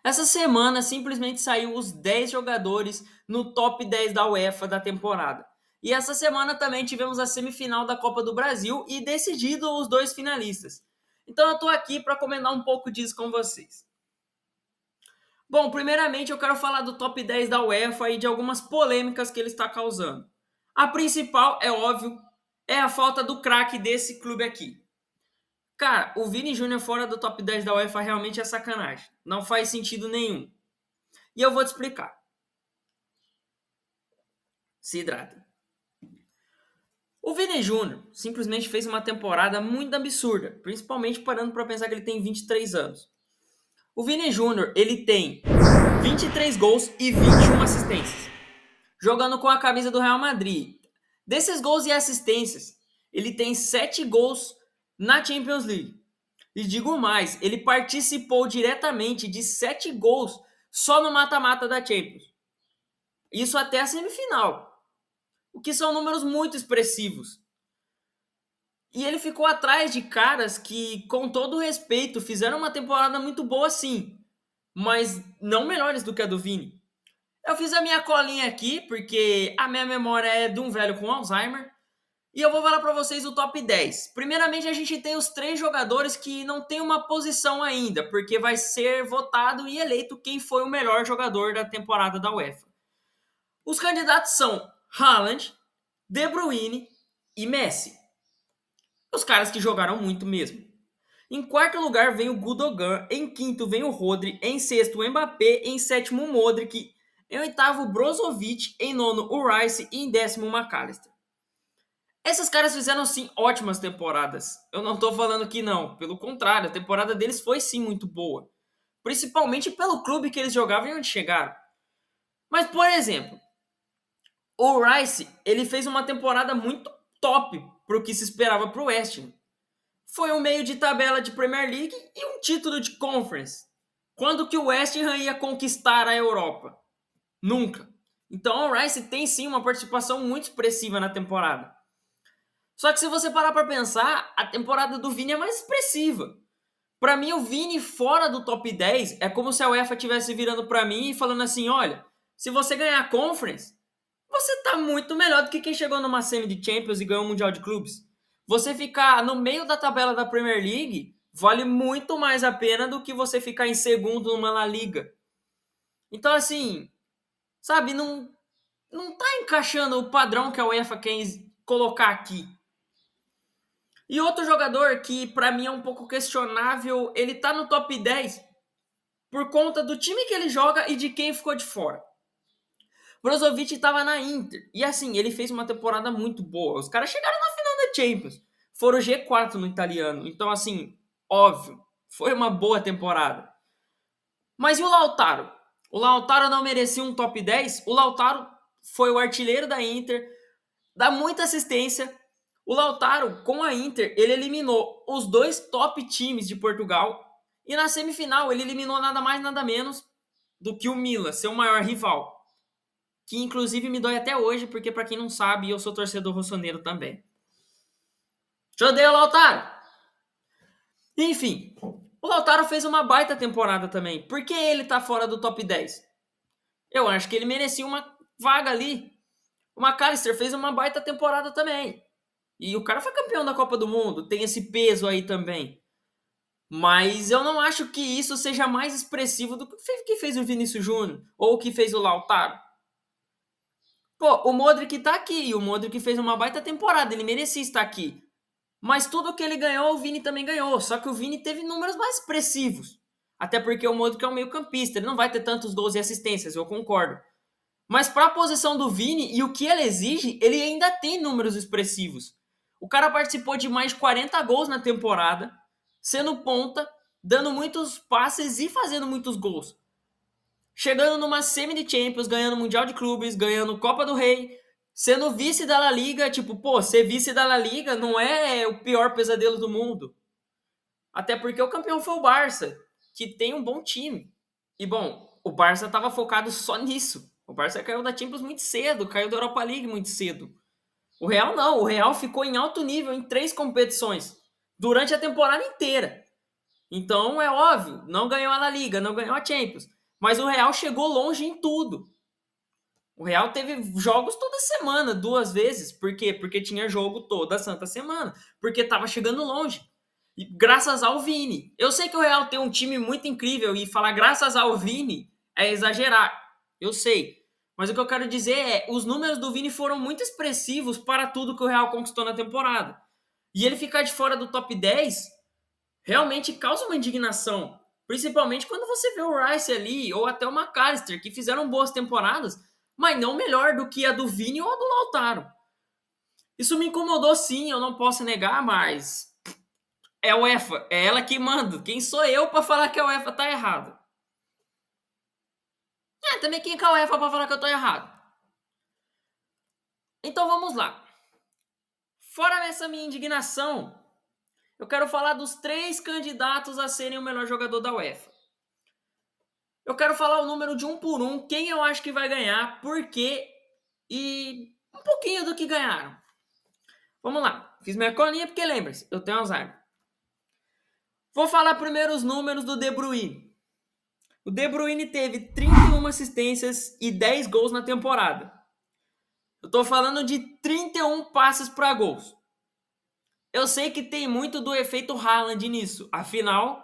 Essa semana simplesmente saiu os 10 jogadores no top 10 da UEFA da temporada. E essa semana também tivemos a semifinal da Copa do Brasil e decidido os dois finalistas. Então eu tô aqui para comentar um pouco disso com vocês. Bom, primeiramente eu quero falar do top 10 da UEFA e de algumas polêmicas que ele está causando. A principal, é óbvio, é a falta do craque desse clube aqui. Cara, o Vini Júnior fora do top 10 da UEFA realmente é sacanagem. Não faz sentido nenhum. E eu vou te explicar. Se hidrata. O Vini Júnior simplesmente fez uma temporada muito absurda, principalmente parando para pensar que ele tem 23 anos. O Vini Júnior, ele tem 23 gols e 21 assistências, jogando com a camisa do Real Madrid. Desses gols e assistências, ele tem 7 gols na Champions League. E digo mais, ele participou diretamente de 7 gols só no mata-mata da Champions. Isso até a semifinal, o que são números muito expressivos. E ele ficou atrás de caras que, com todo respeito, fizeram uma temporada muito boa sim, mas não melhores do que a do Vini. Eu fiz a minha colinha aqui, porque a minha memória é de um velho com Alzheimer, e eu vou falar para vocês o top 10. Primeiramente, a gente tem os 3 jogadores que não tem uma posição ainda, porque vai ser votado e eleito quem foi o melhor jogador da temporada da UEFA. Os candidatos são Haaland, De Bruyne e Messi. Os caras que jogaram muito mesmo. Em quarto lugar vem o Gundogan, em quinto vem o Rodri, em sexto o Mbappé, em sétimo o Modric, em oitavo o Brozovic, em nono o Rice e em décimo o McAllister. Esses caras fizeram sim ótimas temporadas. Eu não tô falando que não, pelo contrário, a temporada deles foi sim muito boa. Principalmente pelo clube que eles jogavam e onde chegaram. Mas, por exemplo, o Rice, ele fez uma temporada muito top pro que se esperava pro West Ham. Foi um meio de tabela de Premier League e um título de Conference. Quando que o West Ham ia conquistar a Europa? Nunca. Então o Rice tem sim uma participação muito expressiva na temporada. Só que se você parar para pensar, a temporada do Vini é mais expressiva. Para mim, o Vini fora do top 10 é como se a UEFA estivesse virando para mim e falando assim: olha, se você ganhar a Conference, você tá muito melhor do que quem chegou numa semi de Champions e ganhou o Mundial de Clubes. Você ficar no meio da tabela da Premier League vale muito mais a pena do que você ficar em segundo numa La Liga. Então, assim, sabe, não tá encaixando o padrão que a UEFA quer colocar aqui. E outro jogador que para mim é um pouco questionável, ele tá no top 10 por conta do time que ele joga e de quem ficou de fora. Brozovic estava na Inter. E assim, ele fez uma temporada muito boa. Os caras chegaram na final da Champions. Foram G4 no italiano. Então, assim, óbvio, foi uma boa temporada. Mas e o Lautaro? O Lautaro não merecia um top 10? O Lautaro foi o artilheiro da Inter, dá muita assistência. O Lautaro, com a Inter, ele eliminou os 2 top times de Portugal. E na semifinal, ele eliminou nada mais, nada menos do que o Milan, seu maior rival. Que inclusive me dói até hoje, porque para quem não sabe, eu sou torcedor rossoneiro também. Te odeio, Lautaro! Enfim, o Lautaro fez uma baita temporada também. Por que ele tá fora do top 10? Eu acho que ele merecia uma vaga ali. O McAllister fez uma baita temporada também. E o cara foi campeão da Copa do Mundo, tem esse peso aí também. Mas eu não acho que isso seja mais expressivo do que fez o Vinícius Júnior ou o que fez o Lautaro. Pô, o Modric tá aqui, o Modric fez uma baita temporada, ele merecia estar aqui. Mas tudo que ele ganhou, o Vini também ganhou. Só que o Vini teve números mais expressivos. Até porque o Modric é um meio-campista, ele não vai ter tantos gols e assistências, eu concordo. Mas para a posição do Vini e o que ele exige, ele ainda tem números expressivos. O cara participou de mais de 40 gols na temporada, sendo ponta, dando muitos passes e fazendo muitos gols. Chegando numa semi de Champions, ganhando Mundial de Clubes, ganhando Copa do Rei, sendo vice da La Liga. Tipo, pô, ser vice da La Liga não é o pior pesadelo do mundo. Até porque o campeão foi o Barça, que tem um bom time. E bom, o Barça estava focado só nisso. O Barça caiu da Champions muito cedo, caiu da Europa League muito cedo. O Real não, o Real ficou em alto nível em 3 competições durante a temporada inteira. Então é óbvio, não ganhou a La Liga, não ganhou a Champions, mas o Real chegou longe em tudo. O Real teve jogos toda semana, 2 vezes. Por quê? Porque tinha jogo toda santa semana, porque estava chegando longe. E graças ao Vini. Eu sei que o Real tem um time muito incrível e falar graças ao Vini é exagerar. Eu sei. Mas o que eu quero dizer é, os números do Vini foram muito expressivos para tudo que o Real conquistou na temporada. E ele ficar de fora do top 10 realmente causa uma indignação. Principalmente quando você vê o Rice ali, ou até o McAllister, que fizeram boas temporadas, mas não melhor do que a do Vini ou a do Lautaro. Isso me incomodou sim, eu não posso negar, mas é a UEFA, é ela que manda. Quem sou eu para falar que a UEFA tá errado? Também quem que é a UEFA para falar que eu tô errado? Então vamos lá. Fora essa minha indignação, eu quero falar dos 3 candidatos a serem o melhor jogador da UEFA. Eu quero falar o número de um por um, quem eu acho que vai ganhar, por quê e um pouquinho do que ganharam. Vamos lá, fiz minha colinha porque lembre-se, eu tenho Alzheimer. Vou falar primeiro os números do De Bruyne. O De Bruyne teve 31 assistências e 10 gols na temporada. Eu tô falando de 31 passes para gols. Eu sei que tem muito do efeito Haaland nisso. Afinal,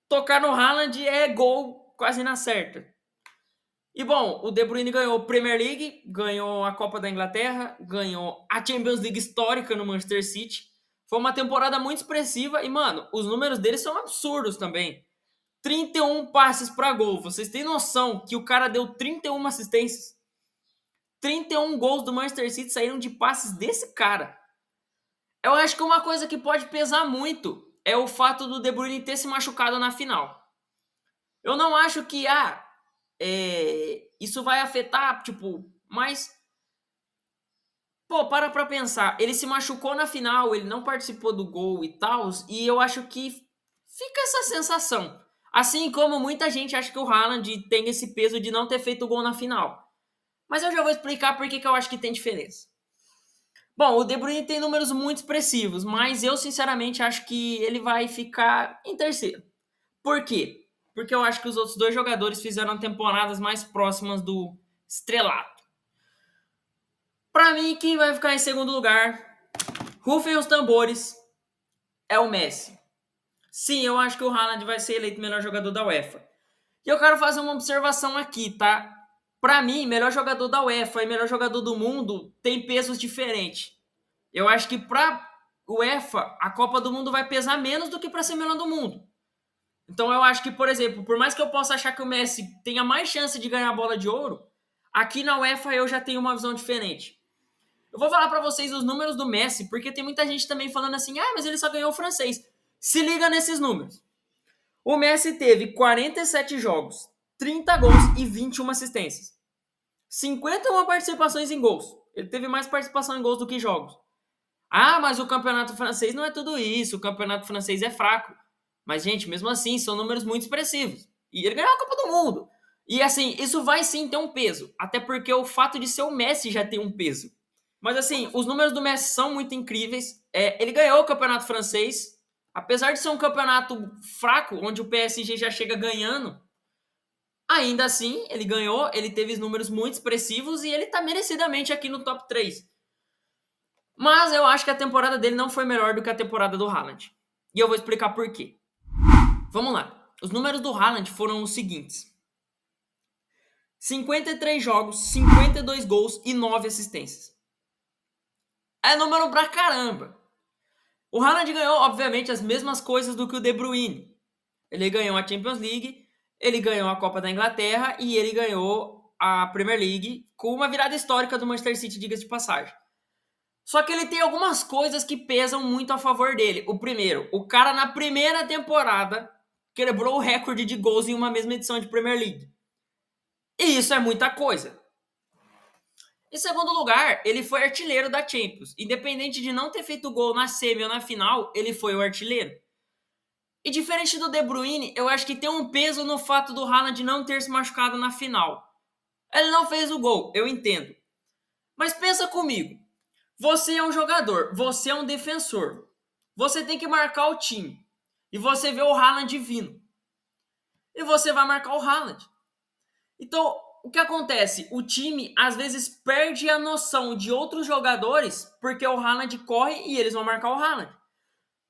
tocar no Haaland é gol quase na certa. E bom, o De Bruyne ganhou a Premier League, ganhou a Copa da Inglaterra, ganhou a Champions League histórica no Manchester City. Foi uma temporada muito expressiva e, mano, os números dele são absurdos também. 31 passes para gol. Vocês têm noção que o cara deu 31 assistências? 31 gols do Manchester City saíram de passes desse cara. Eu acho que uma coisa que pode pesar muito é o fato do De Bruyne ter se machucado na final. Eu não acho que isso vai afetar, tipo, mas pô, pra pensar, ele se machucou na final, ele não participou do gol e tal, e eu acho que fica essa sensação. Assim como muita gente acha que o Haaland tem esse peso de não ter feito o gol na final. Mas eu já vou explicar por que eu acho que tem diferença. Bom, o De Bruyne tem números muito expressivos, mas eu sinceramente acho que ele vai ficar em terceiro. Por quê? Porque eu acho que os outros 2 jogadores fizeram temporadas mais próximas do estrelato. Para mim, quem vai ficar em segundo lugar, rufem os tambores, é o Messi. Sim, eu acho que o Haaland vai ser eleito melhor jogador da UEFA. E eu quero fazer uma observação aqui, tá? Para mim, melhor jogador da UEFA e melhor jogador do mundo tem pesos diferentes. Eu acho que para UEFA, a Copa do Mundo vai pesar menos do que para ser melhor do mundo. Então eu acho que, por exemplo, por mais que eu possa achar que o Messi tenha mais chance de ganhar a bola de ouro, aqui na UEFA eu já tenho uma visão diferente. Eu vou falar para vocês os números do Messi, porque tem muita gente também falando assim, mas ele só ganhou o francês. Se liga nesses números. O Messi teve 47 jogos, 30 gols e 21 assistências. 51 participações em gols. Ele teve mais participação em gols do que jogos. Mas o campeonato francês não é tudo isso, o campeonato francês é fraco. Mas, gente, mesmo assim, são números muito expressivos. E ele ganhou a Copa do Mundo. E, assim, isso vai sim ter um peso. Até porque o fato de ser o Messi já tem um peso. Mas, assim, os números do Messi são muito incríveis. Ele ganhou o campeonato francês. Apesar de ser um campeonato fraco, onde o PSG já chega ganhando, ainda assim, ele ganhou, ele teve números muito expressivos e ele tá merecidamente aqui no top 3. Mas eu acho que a temporada dele não foi melhor do que a temporada do Haaland. E eu vou explicar por quê. Vamos lá. Os números do Haaland foram os seguintes: 53 jogos, 52 gols e 9 assistências. É número pra caramba. O Haaland ganhou, obviamente, as mesmas coisas do que o De Bruyne. Ele ganhou a Champions League, ele ganhou a Copa da Inglaterra e ele ganhou a Premier League com uma virada histórica do Manchester City, diga-se de passagem. Só que ele tem algumas coisas que pesam muito a favor dele. O primeiro, o cara na primeira temporada quebrou o recorde de gols em uma mesma edição de Premier League. E isso é muita coisa. Em segundo lugar, ele foi artilheiro da Champions. Independente de não ter feito gol na semi ou na final, ele foi o artilheiro. E diferente do De Bruyne, eu acho que tem um peso no fato do Haaland não ter se machucado na final. Ele não fez o gol, eu entendo. Mas pensa comigo. Você é um jogador, você é um defensor. Você tem que marcar o time. e você vê o Haaland vindo. E você vai marcar o Haaland. Então, o que acontece? O time, às vezes, perde a noção de outros jogadores porque o Haaland corre e eles vão marcar o Haaland.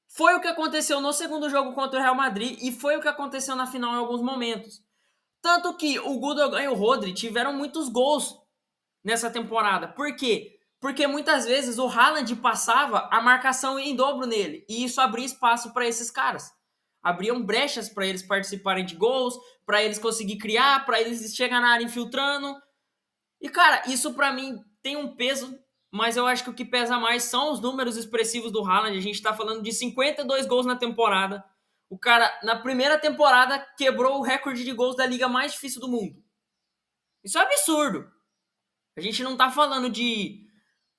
Foi o que aconteceu no segundo jogo contra o Real Madrid e foi o que aconteceu na final em alguns momentos. Tanto que o Gundogan e o Rodri tiveram muitos gols nessa temporada. Por quê? Porque muitas vezes o Haaland passava, a marcação em dobro nele. E isso abria espaço para esses caras. Abriam brechas para eles participarem de gols, para eles conseguir criar, para eles chegar na área infiltrando. E, cara, isso para mim tem um peso, mas eu acho que o que pesa mais são os números expressivos do Haaland. A gente tá falando de 52 gols na temporada. O cara, na primeira temporada, quebrou o recorde de gols da liga mais difícil do mundo. Isso é absurdo. A gente não tá falando de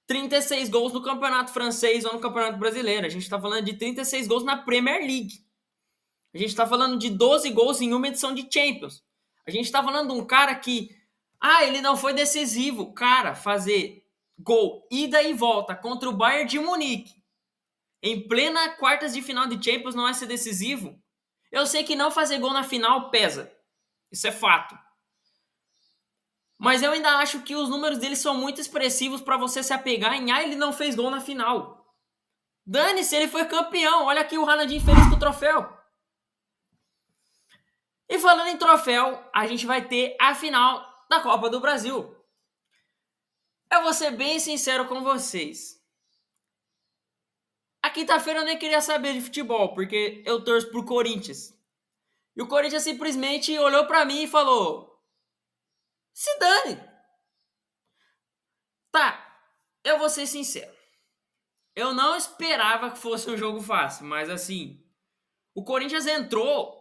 36 gols no campeonato francês ou no campeonato brasileiro. A gente tá falando de 36 gols na Premier League. A gente tá falando de 12 gols em uma edição de Champions. A gente tá falando de um cara que... ele não foi decisivo. Cara, fazer gol, ida e volta contra o Bayern de Munique em plena quartas de final de Champions não é ser decisivo. Eu sei que não fazer gol na final pesa. Isso é fato. Mas eu ainda acho que os números dele são muito expressivos para você se apegar em ele não fez gol na final. Dane-se, ele foi campeão. Olha aqui o Haaland feliz com o troféu. E falando em troféu, a gente vai ter a final da Copa do Brasil. Eu vou ser bem sincero com vocês. A quinta-feira eu nem queria saber de futebol, porque eu torço pro Corinthians. E o Corinthians simplesmente olhou para mim e falou: se dane. Tá, eu vou ser sincero. Eu não esperava que fosse um jogo fácil, mas assim, o Corinthians entrou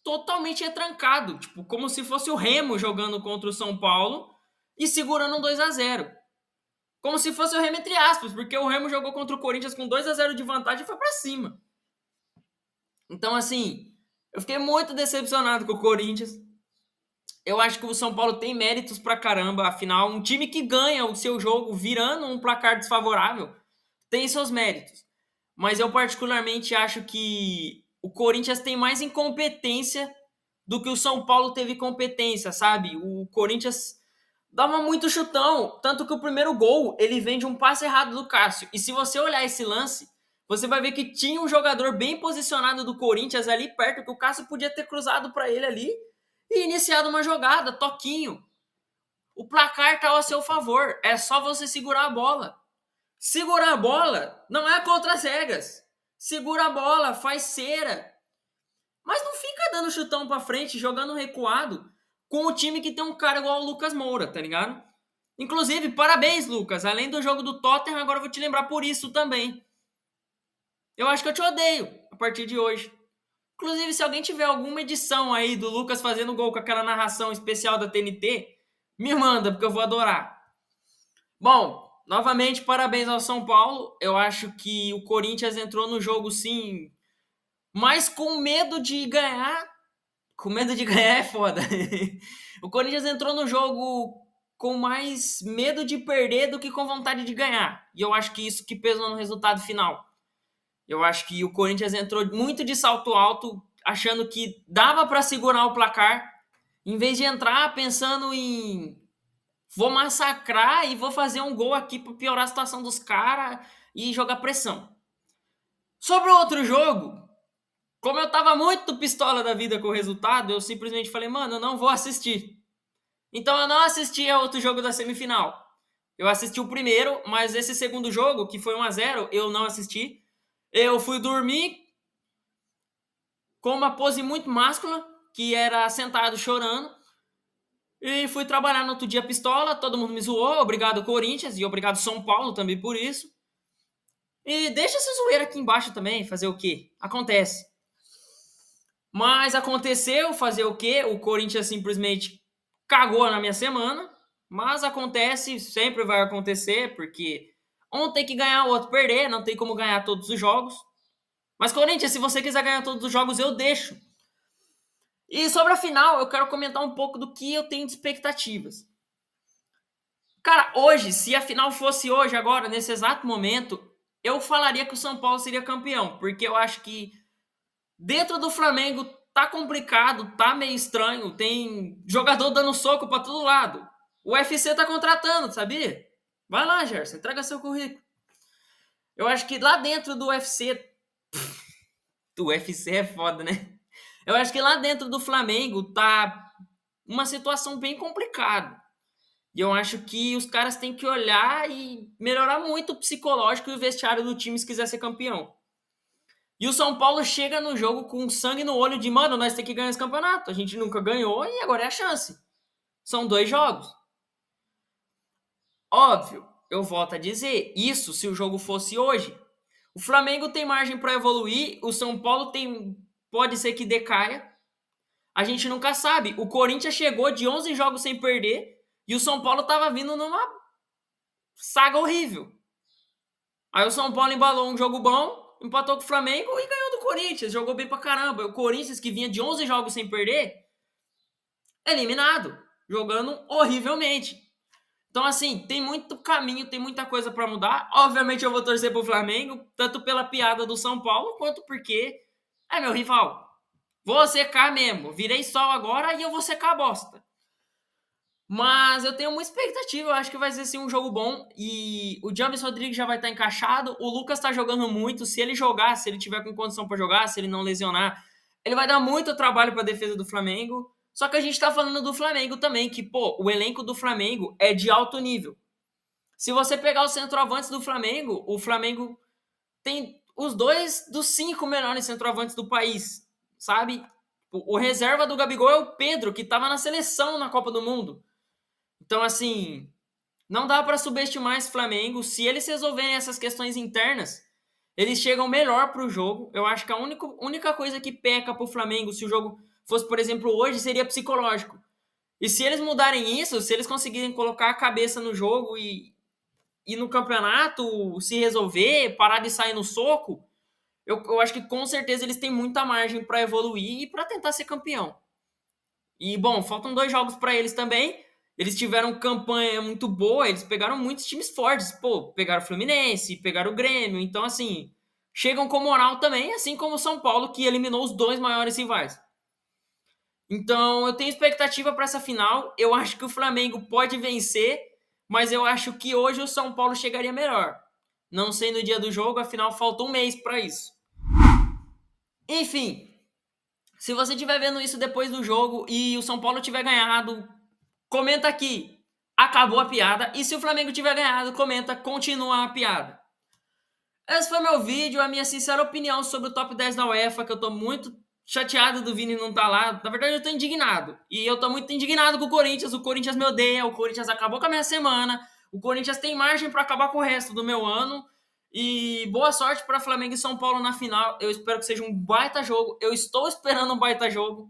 totalmente retrancado, tipo, como se fosse o Remo jogando contra o São Paulo e segurando um 2-0. Como se fosse o Remo entre aspas, porque o Remo jogou contra o Corinthians com 2-0 de vantagem e foi pra cima. Então, assim, eu fiquei muito decepcionado com o Corinthians. Eu acho que o São Paulo tem méritos pra caramba, afinal, um time que ganha o seu jogo virando um placar desfavorável tem seus méritos. Mas eu particularmente acho que o Corinthians tem mais incompetência do que o São Paulo teve competência, sabe? O Corinthians dava muito chutão, tanto que o primeiro gol, ele vem de um passe errado do Cássio. E se você olhar esse lance, você vai ver que tinha um jogador bem posicionado do Corinthians ali perto, que o Cássio podia ter cruzado para ele ali e iniciado uma jogada, toquinho. O placar tá a seu favor, é só você segurar a bola. Segurar a bola não é contra as regras. Segura a bola, faz cera. Mas não fica dando chutão pra frente, jogando recuado com o time que tem um cara igual o Lucas Moura, tá ligado? Inclusive, parabéns, Lucas. Além do jogo do Tottenham, agora eu vou te lembrar por isso também. Eu acho que eu te odeio a partir de hoje. Inclusive, se alguém tiver alguma edição aí do Lucas fazendo gol com aquela narração especial da TNT, me manda, porque eu vou adorar. Bom, novamente, parabéns ao São Paulo. Eu acho que o Corinthians entrou no jogo, sim, mas com medo de ganhar. Com medo de ganhar é foda. O Corinthians entrou no jogo com mais medo de perder do que com vontade de ganhar. E eu acho que isso que pesou no resultado final. Eu acho que o Corinthians entrou muito de salto alto, achando que dava para segurar o placar, em vez de entrar pensando em vou massacrar e vou fazer um gol aqui para piorar a situação dos caras e jogar pressão. Sobre o outro jogo, como eu tava muito pistola da vida com o resultado, eu simplesmente falei, mano, eu não vou assistir. Então eu não assisti a outro jogo da semifinal. Eu assisti o primeiro, mas esse segundo jogo, que foi 1-0, eu não assisti. Eu fui dormir com uma pose muito máscula, que era sentado chorando. E fui trabalhar no outro dia pistola, todo mundo me zoou, obrigado Corinthians e obrigado São Paulo também por isso. E deixa essa zoeira aqui embaixo também, fazer o quê? Acontece. Mas aconteceu, fazer o quê? O Corinthians simplesmente cagou na minha semana, mas acontece, sempre vai acontecer, porque um tem que ganhar, o outro perder, não tem como ganhar todos os jogos. Mas Corinthians, se você quiser ganhar todos os jogos, eu deixo. E sobre a final, eu quero comentar um pouco do que eu tenho de expectativas. Cara, hoje, se a final fosse hoje, agora, nesse exato momento, eu falaria que o São Paulo seria campeão, porque eu acho que Dentro do Flamengo tá complicado, tá meio estranho, tem jogador dando soco para todo lado. O UFC tá contratando, sabia? Vai lá, Gerson, entrega seu currículo. Eu acho que lá dentro do UFC. Do UFC é foda, né? Eu acho que lá dentro do Flamengo tá uma situação bem complicada. E eu acho que os caras têm que olhar e melhorar muito o psicológico e o vestiário do time se quiser ser campeão. E o São Paulo chega no jogo com sangue no olho de, mano, nós temos que ganhar esse campeonato. A gente nunca ganhou e agora é a chance. São 2 jogos. Óbvio, eu volto a dizer, isso se o jogo fosse hoje. O Flamengo tem margem para evoluir, o São Paulo tem, pode ser que decaia. A gente nunca sabe. O Corinthians chegou de 11 jogos sem perder e o São Paulo tava vindo numa saga horrível. Aí o São Paulo embalou um jogo bom, empatou com o Flamengo e ganhou do Corinthians. Jogou bem pra caramba. O Corinthians, que vinha de 11 jogos sem perder, eliminado, jogando horrivelmente. Então, assim, tem muito caminho, tem muita coisa para mudar. Obviamente, eu vou torcer pro Flamengo, tanto pela piada do São Paulo, quanto porque é meu rival. Vou secar mesmo. Virei sol agora e eu vou secar a bosta. Mas eu tenho uma expectativa, eu acho que vai ser sim um jogo bom. E o James Rodrigues já vai estar encaixado. O Lucas está jogando muito. Se ele jogar, se ele tiver com condição para jogar, se ele não lesionar, ele vai dar muito trabalho para a defesa do Flamengo. Só que a gente está falando do Flamengo também, que, pô, o elenco do Flamengo é de alto nível. Se você pegar os centroavantes do Flamengo, o Flamengo tem os 2 dos 5 melhores centroavantes do país, sabe? O reserva do Gabigol é o Pedro, que estava na seleção na Copa do Mundo. Então, assim, não dá para subestimar esse Flamengo. Se eles resolverem essas questões internas, eles chegam melhor para o jogo. Eu acho que a única coisa que peca para o Flamengo, se o jogo fosse, por exemplo, hoje, seria psicológico. E se eles mudarem isso, se eles conseguirem colocar a cabeça no jogo e no campeonato se resolver, parar de sair no soco, eu acho que com certeza eles têm muita margem para evoluir e para tentar ser campeão. E, bom, faltam 2 jogos para eles também. Eles tiveram campanha muito boa, eles pegaram muitos times fortes. Pô, pegaram o Fluminense, pegaram o Grêmio. Então, assim, chegam com moral também, assim como o São Paulo, que eliminou os 2 maiores rivais. Então, eu tenho expectativa para essa final. Eu acho que o Flamengo pode vencer, mas eu acho que hoje o São Paulo chegaria melhor. Não sei no dia do jogo, afinal, falta um mês para isso. Enfim, se você estiver vendo isso depois do jogo e o São Paulo tiver ganhado, comenta aqui, acabou a piada. E se o Flamengo tiver ganhado, comenta, continua a piada. Esse foi meu vídeo, a minha sincera opinião sobre o top 10 da UEFA, que eu tô muito chateado do Vini não estar lá. Na verdade, eu tô indignado. E eu tô muito indignado com o Corinthians. O Corinthians me odeia, o Corinthians acabou com a minha semana. O Corinthians tem margem para acabar com o resto do meu ano. E boa sorte para Flamengo e São Paulo na final. Eu espero que seja um baita jogo. Eu estou esperando um baita jogo.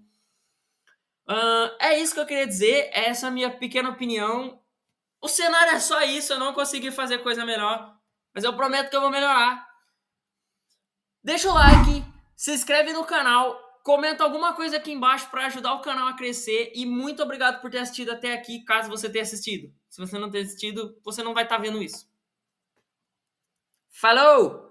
É isso que eu queria dizer. Essa é a minha pequena opinião. O cenário é só isso. Eu não consegui fazer coisa melhor. Mas eu prometo que eu vou melhorar. Deixa o like, se inscreve no canal, comenta alguma coisa aqui embaixo para ajudar o canal a crescer. E muito obrigado por ter assistido até aqui, caso você tenha assistido. Se você não ter assistido, você não vai estar vendo isso. Falou!